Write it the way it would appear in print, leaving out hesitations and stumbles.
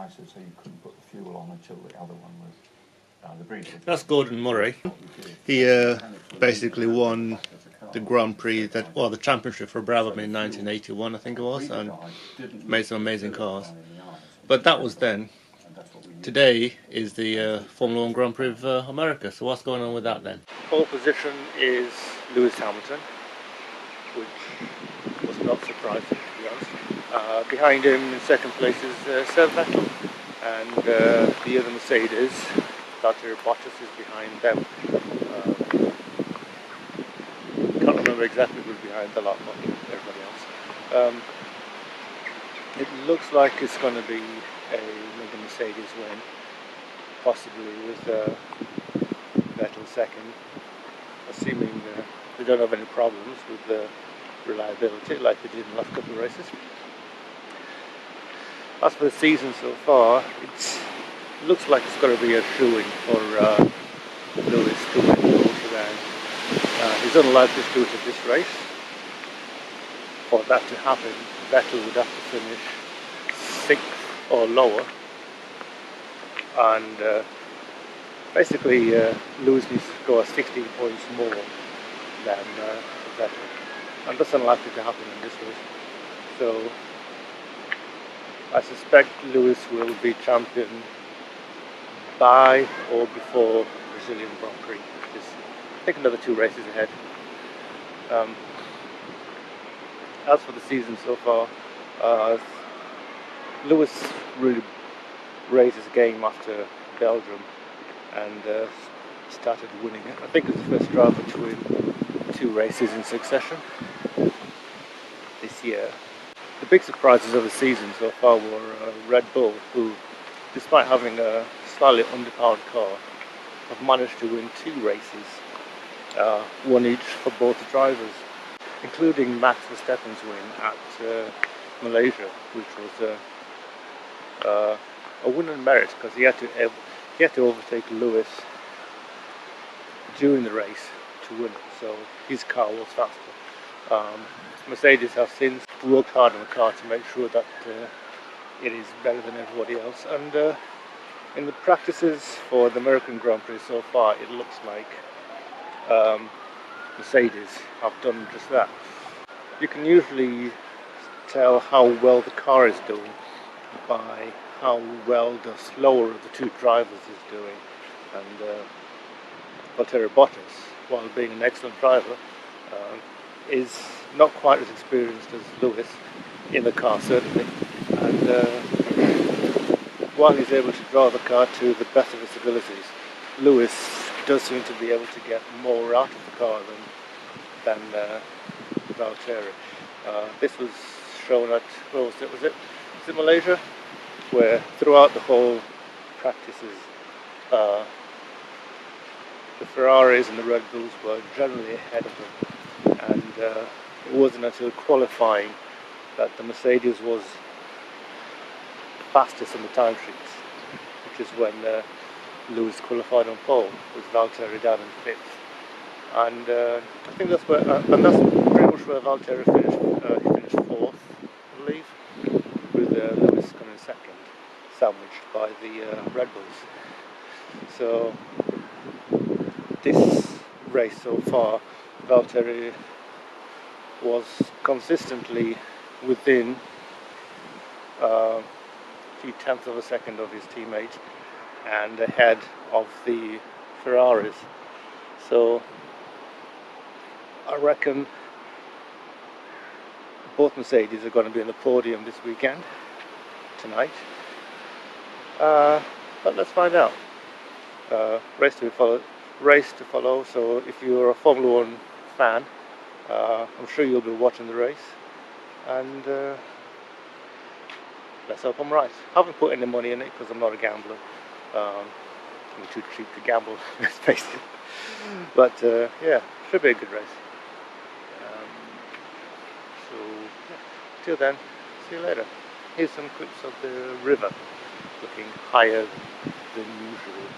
ISO, so you couldn't put the fuel on until the other one was the breeder. That's Gordon Murray. He basically won the Grand Prix, the championship for Brabham in 1981, I think it was, and made some amazing cars. But that was then. Today is the Formula 1 Grand Prix of America, so what's going on with that then? Pole position is Lewis Hamilton, which was not surprising, to be honest. Behind him in second place is Sir Vettel, and the other Mercedes, Valtteri Bottas, is behind them. Can't remember exactly who's behind the lot, but everybody else. It looks like it's going to be another Mercedes win, possibly with Vettel second, assuming they don't have any problems with the reliability like they did in the last couple of races. As for the season so far, it looks like it's going to be a shoo-in for Lewis to win the whole shebang. He's unlikely to do it at this race. For that to happen, Vettel would have to finish 6th or lower, and basically Lewis needs to score 16 points more than Vettel, and that's unlikely to happen in this race. So I suspect Lewis will be champion by or before Brazilian Grand Prix, which is I think another 2 races ahead. As for the season so far, Lewis really raised his game after Belgium and started winning it. I think it was the first driver to win 2 races in succession this year. The big surprises of the season so far were Red Bull, who, despite having a slightly underpowered car, have managed to win 2 races, one each for both drivers, including Max Verstappen's win at Malaysia, which was a win in merit because he had to overtake Lewis during the race to win it, so his car was faster. Mercedes have since worked hard on the car to make sure that it is better than everybody else, and in the practices for the American Grand Prix so far, it looks like Mercedes have done just that. You can usually tell how well the car is doing by how well the slower of the 2 drivers is doing, and Valtteri Bottas, while being an excellent driver, is not quite as experienced as Lewis in the car, certainly, and while he's able to drive the car to the best of his abilities, Lewis does seem to be able to get more out of the car than Valtteri. This was shown at, where was it? Was it Malaysia? Where throughout the whole practices, the Ferraris and the Red Bulls were generally ahead of them, and it wasn't until qualifying that the Mercedes was fastest on the timesheets, which is when Lewis qualified on pole, with Valtteri down in 5th, and I think that's where, and that's pretty much where Valtteri finished. He finished 4th, I believe, with Lewis coming 2nd, sandwiched by the Red Bulls. So this race so far, Valtteri was consistently within a few tenths of a second of his teammate and ahead of the Ferraris. So I reckon both Mercedes are going to be on the podium this weekend, tonight. But let's find out. Race to follow. So if you're a Formula 1 fan, I'm sure you'll be watching the race, and let's hope I'm right. I haven't put any money in it because I'm not a gambler. I'm too cheap to gamble, let's face it. But yeah, should be a good race. So yeah, till then, see you later. Here's some clips of the river looking higher than usual.